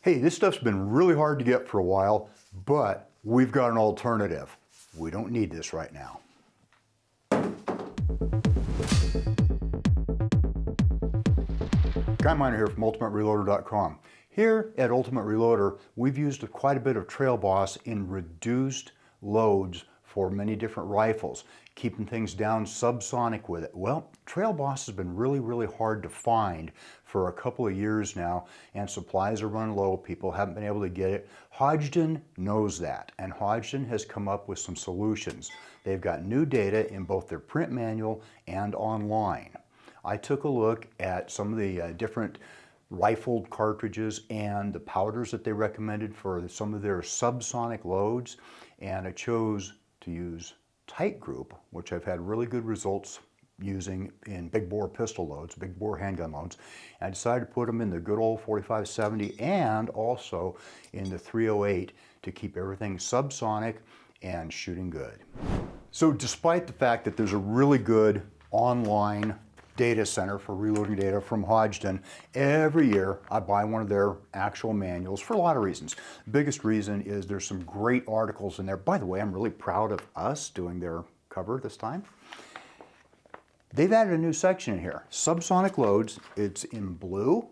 Hey, this stuff's been really hard to get for a while, but we've got an alternative. We don't need this right now. Guy Miner here from UltimateReloader.com. Here at Ultimate Reloader, we've used quite a bit of Trail Boss in reduced loads for many different rifles, keeping things down subsonic with it. Well, Trail Boss has been really hard to find for a couple of years now, and supplies are running low. People haven't been able to get it. Hodgdon knows that, and Hodgdon has come up with some solutions. They've got new data in both their print manual and online. I took a look at some of the different rifled cartridges and the powders that they recommended for some of their subsonic loads, and I chose to use Titegroup, which I've had really good results using in big bore pistol loads, big bore handgun loads. And I decided to put them in the good old 4570 and also in the 308 to keep everything subsonic and shooting good. So despite the fact that there's a really good online data center for reloading data from Hodgdon, every year I buy one of their actual manuals for a lot of reasons. The biggest reason is there's some great articles in there. By the way, I'm really proud of us doing their cover this time. They've added a new section in here, subsonic loads. It's in blue,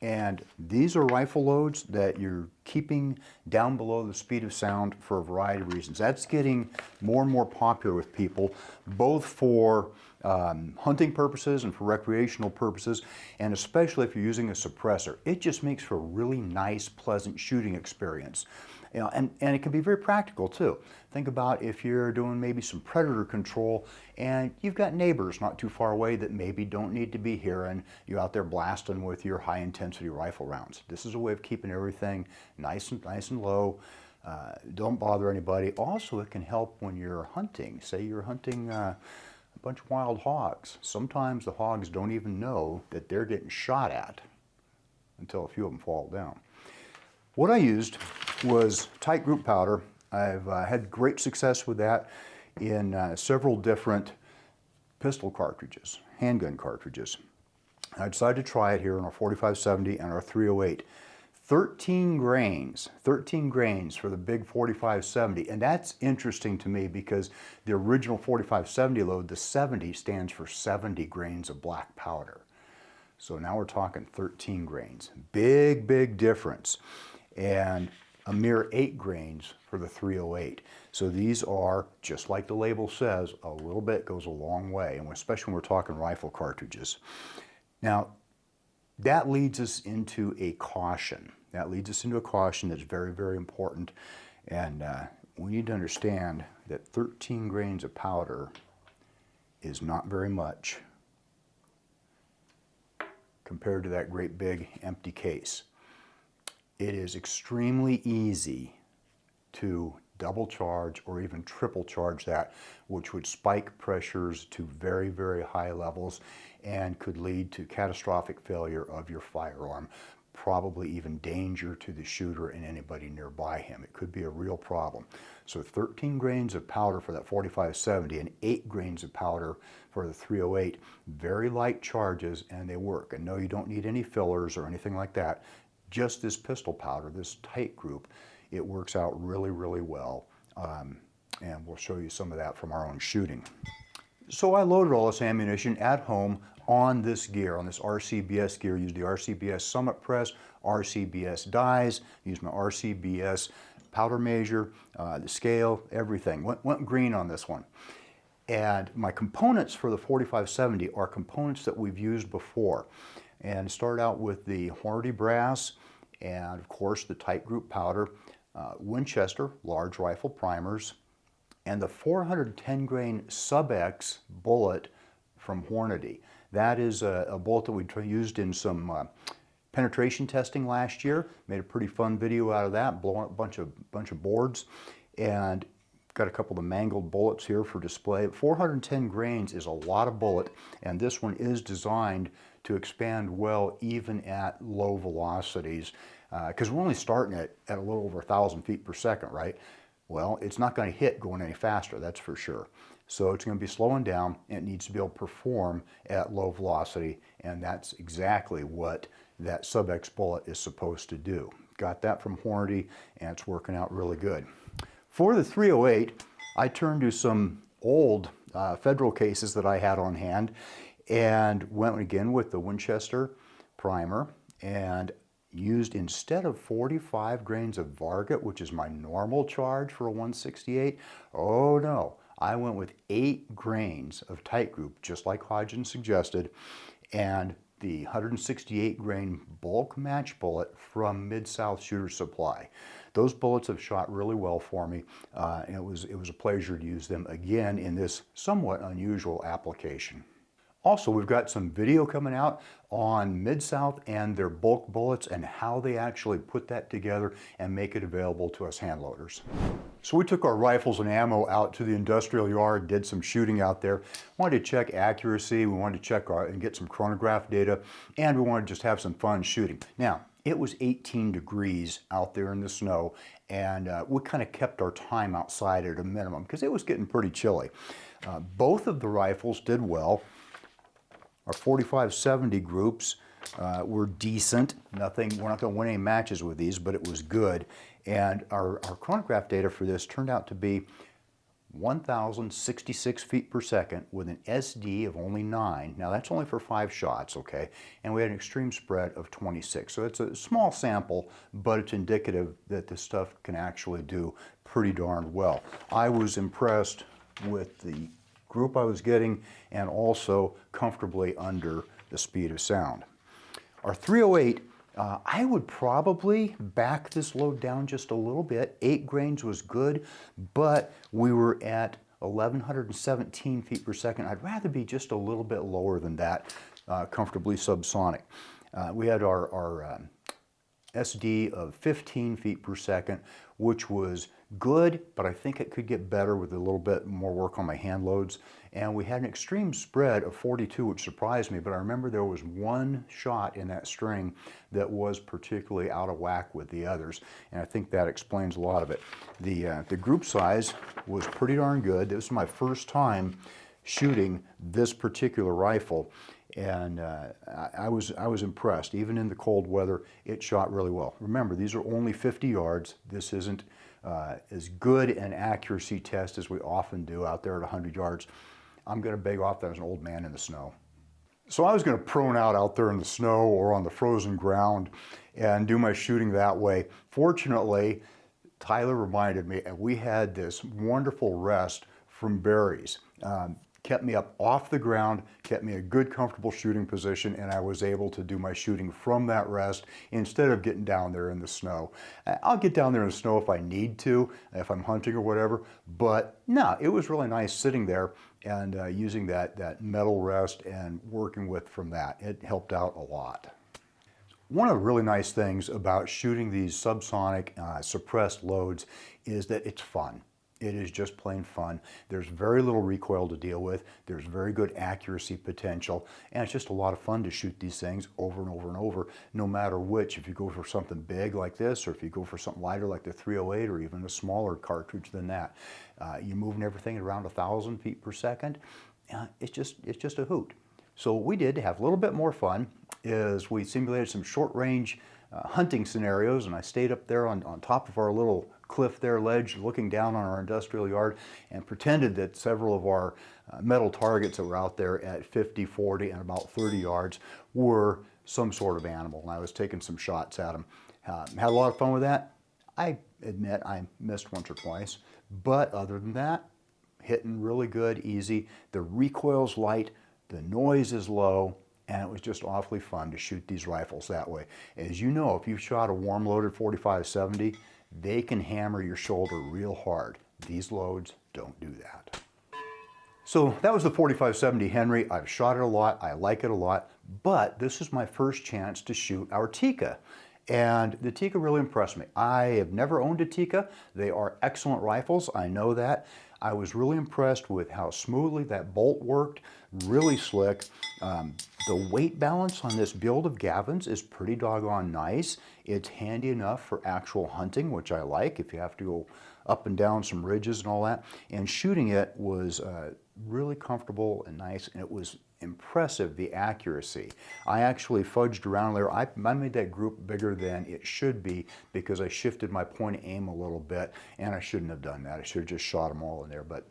and these are rifle loads that you're keeping down below the speed of sound for a variety of reasons. That's getting more and more popular with people, both for hunting purposes and for recreational purposes, and especially if you're using a suppressor. It just makes for a really nice, pleasant shooting experience. You know, and it can be very practical too. Think about if you're doing maybe some predator control and you've got neighbors not too far away that maybe don't need to be hearing you out there blasting with your high intensity rifle rounds. This is a way of keeping everything nice and low. Don't bother anybody. Also, it can help when you're hunting. Say you're hunting a bunch of wild hogs. Sometimes the hogs don't even know that they're getting shot at until a few of them fall down. What I used was Titegroup powder. I've had great success with that in several different pistol cartridges, handgun cartridges. I decided to try it here on our 4570 and our 308. 13 grains for the big 4570, and that's interesting to me because the original 4570 load, the 70, stands for 70 grains of black powder. So now we're talking 13 grains. Big difference. And a mere 8 grains for the 308. So these are, just like the label says, a little bit goes a long way, and especially when we're talking rifle cartridges. Now, that leads us into a caution. That leads us into a caution that's very important. And we need to understand that 13 grains of powder is not very much compared to that great big empty case. It is extremely easy to double charge or even triple charge that, which would spike pressures to very high levels and could lead to catastrophic failure of your firearm, probably even danger to the shooter and anybody nearby him. It could be a real problem. So 13 grains of powder for that 4570 and 8 grains of powder for the 308, very light charges, and they work. And no, you don't need any fillers or anything like that. Just this pistol powder, this Titegroup, it works out really well. And we'll show you some of that from our own shooting. So I loaded all this ammunition at home on this gear, on this RCBS gear. Used the RCBS Summit Press, RCBS dies, used my RCBS powder measure, the scale, everything. Went green on this one. And my components for the 4570 are components that we've used before. And start out with the Hornady brass and of course the Titegroup powder, Winchester large rifle primers, and the 410 grain Sub-X bullet from Hornady. That is a bullet that we used in some penetration testing last year. Made a pretty fun video out of that, blowing up a bunch of boards, and got a couple of mangled bullets here for display. 410 grains is a lot of bullet, and this one is designed to expand well even at low velocities, because we're only starting at a little over 1,000 feet per second, right? Well, it's not going to hit going any faster, that's for sure. So it's going to be slowing down, and it needs to be able to perform at low velocity, and that's exactly what that Sub-X bullet is supposed to do. Got that from Hornady, and it's working out really good. For the 308, I turned to some old Federal cases that I had on hand and went again with the Winchester primer and used, instead of 45 grains of Varget, which is my normal charge for a 168, oh no, I went with 8 grains of Titegroup, just like Hodgdon suggested, and the 168 grain bulk match bullet from Mid-South Shooter Supply. Those bullets have shot really well for me, and it was a pleasure to use them again in this somewhat unusual application. Also, we've got some video coming out on Mid-South and their bulk bullets and how they actually put that together and make it available to us handloaders. So we took our rifles and ammo out to the industrial yard, did some shooting out there. Wanted to check accuracy, we wanted to check and get some chronograph data, and we wanted to just have some fun shooting. Now, it was 18 degrees out there in the snow, and we kind of kept our time outside at a minimum because it was getting pretty chilly. Both of the rifles did well. Our 4570 groups were decent. We're not going to win any matches with these, but it was good. And our chronograph data for this turned out to be 1,066 feet per second with an SD of only 9. Now that's only for 5 shots, okay? And we had an extreme spread of 26. So it's a small sample, but it's indicative that this stuff can actually do pretty darn well. I was impressed with the group I was getting and also comfortably under the speed of sound. Our 308, I would probably back this load down just a little bit. 8 grains was good, but we were at 1,117 feet per second. I'd rather be just a little bit lower than that, comfortably subsonic. We had our SD of 15 feet per second, which was good, but I think it could get better with a little bit more work on my hand loads. And we had an extreme spread of 42, which surprised me, but I remember there was one shot in that string that was particularly out of whack with the others, and I think that explains a lot of it. The group size was pretty darn good. This was my first time shooting this particular rifle, and I was impressed. Even in the cold weather, it shot really well. Remember, these are only 50 yards. This isn't as good an accuracy test as we often do out there at 100 yards. I'm going to beg off that as an old man in the snow. So I was going to prone out there in the snow or on the frozen ground and do my shooting that way. Fortunately, Tyler reminded me, and we had this wonderful rest from berries. Kept me up off the ground, kept me in a good, comfortable shooting position, and I was able to do my shooting from that rest instead of getting down there in the snow. I'll get down there in the snow if I need to, if I'm hunting or whatever, but no, it was really nice sitting there and using that metal rest and working with from that. It helped out a lot. One of the really nice things about shooting these subsonic suppressed loads is that it's fun. It is just plain fun. There's very little recoil to deal with. There's very good accuracy potential, and it's just a lot of fun to shoot these things over and over and over, no matter which. If you go for something big like this, or if you go for something lighter like the 308, or even a smaller cartridge than that, you're moving everything at around 1,000 feet per second. It's just a hoot. So what we did to have a little bit more fun is we simulated some short-range hunting scenarios, and I stayed up there on top of our little cliff there, ledge, looking down on our industrial yard, and pretended that several of our metal targets that were out there at 50, 40, and about 30 yards were some sort of animal, and I was taking some shots at them. Had a lot of fun with that. I admit I missed once or twice, but other than that, hitting really good, easy. The recoil's light, the noise is low, and it was just awfully fun to shoot these rifles that way. As you know, if you've shot a warm-loaded 4570, they can hammer your shoulder real hard. These loads don't do that. So that was the 4570 Henry. I've shot it a lot, I like it a lot, but this is my first chance to shoot our Tikka. And the Tikka really impressed me. I have never owned a Tikka. They are excellent rifles, I know that. I was really impressed with how smoothly that bolt worked, really slick. The weight balance on this build of Gavin's is pretty doggone nice. It's handy enough for actual hunting, which I like, if you have to go up and down some ridges and all that. And shooting it was really comfortable and nice, and it was impressive, the accuracy. I actually fudged around there. I made that group bigger than it should be because I shifted my point of aim a little bit, and I shouldn't have done that. I should have just shot them all in there, but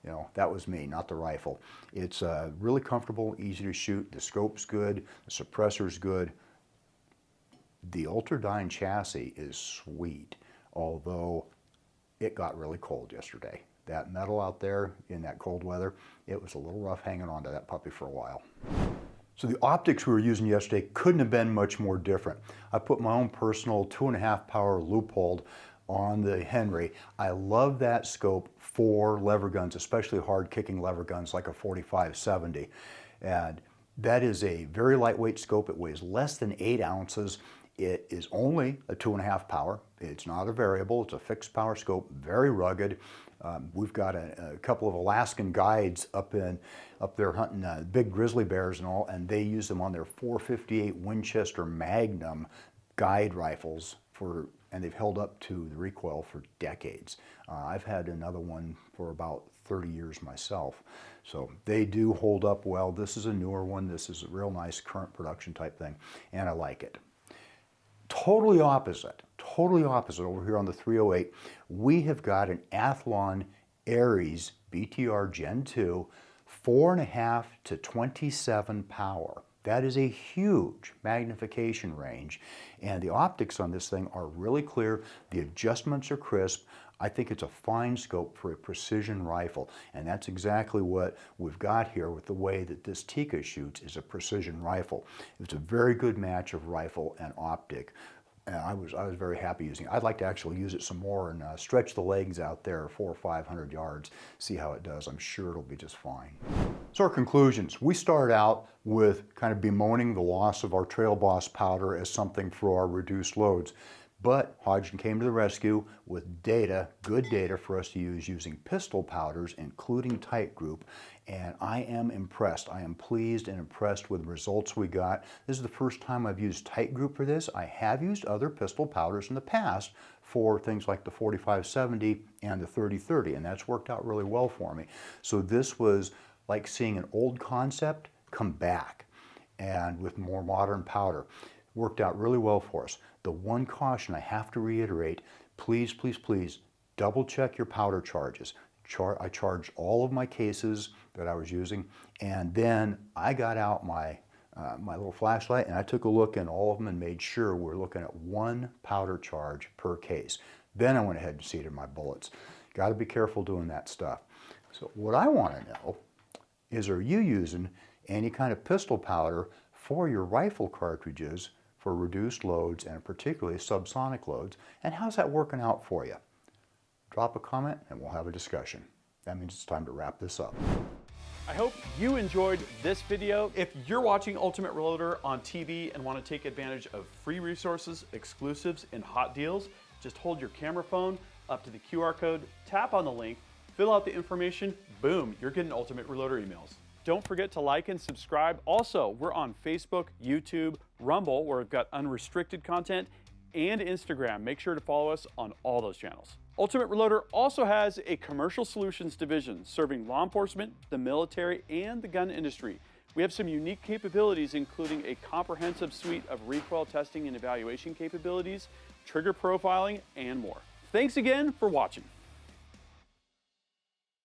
you know, that was me, not the rifle. It's really comfortable, easy to shoot. The scope's good, the suppressor's good. The Ultradyne chassis is sweet, although it got really cold yesterday. That metal out there in that cold weather, it was a little rough hanging on to that puppy for a while. So the optics we were using yesterday couldn't have been much more different. I put my own personal 2.5 power Leupold on the Henry. I love that scope for lever guns, especially hard kicking lever guns like a 45-70. And that is a very lightweight scope. It weighs less than 8 ounces. It is only a 2.5 power. It's not a variable, it's a fixed power scope, very rugged. We've got a couple of Alaskan guides up there hunting big grizzly bears and all, and they use them on their .458 Winchester Magnum guide rifles and they've held up to the recoil for decades. I've had another one for about 30 years myself. So they do hold up well. This is a newer one. This is a real nice current production type thing, and I like it. Totally opposite over here on the 308. We have got an Athlon Ares BTR Gen 2, 4.5 to 27 power. That is a huge magnification range, and the optics on this thing are really clear. The adjustments are crisp. I think it's a fine scope for a precision rifle, and that's exactly what we've got here with the way that this Tikka shoots is a precision rifle. It's a very good match of rifle and optic. And I was very happy using it. I'd like to actually use it some more and stretch the legs out there 400 or 500 yards, see how it does. I'm sure it'll be just fine. So our conclusions. We start out with kind of bemoaning the loss of our Trail Boss powder as something for our reduced loads. But Hodgdon came to the rescue with data, good data for us to use using pistol powders, including Titegroup, and I am impressed. I am pleased and impressed with the results we got. This is the first time I've used Titegroup for this. I have used other pistol powders in the past for things like the 45-70 and the 30-30, and that's worked out really well for me. So this was like seeing an old concept come back, and with more modern powder. Worked out really well for us. The one caution I have to reiterate, please, please, please double check your powder charges. I charged all of my cases that I was using, and then I got out my little flashlight and I took a look in all of them and made sure we're looking at 1 powder charge per case. Then I went ahead and seeded my bullets. Got to be careful doing that stuff. So what I want to know is, are you using any kind of pistol powder for your rifle cartridges for reduced loads and particularly subsonic loads, and how's that working out for you? Drop a comment and we'll have a discussion. That means it's time to wrap this up. I hope you enjoyed this video. If you're watching Ultimate Reloader on TV and want to take advantage of free resources, exclusives, and hot deals, just hold your camera phone up to the QR code, tap on the link, fill out the information, boom, you're getting Ultimate Reloader emails. Don't forget to like and subscribe. Also, we're on Facebook, YouTube, Rumble, where we've got unrestricted content, and Instagram. Make sure to follow us on all those channels. Ultimate Reloader also has a commercial solutions division serving law enforcement, the military, and the gun industry. We have some unique capabilities, including a comprehensive suite of recoil testing and evaluation capabilities, trigger profiling, and more. Thanks again for watching.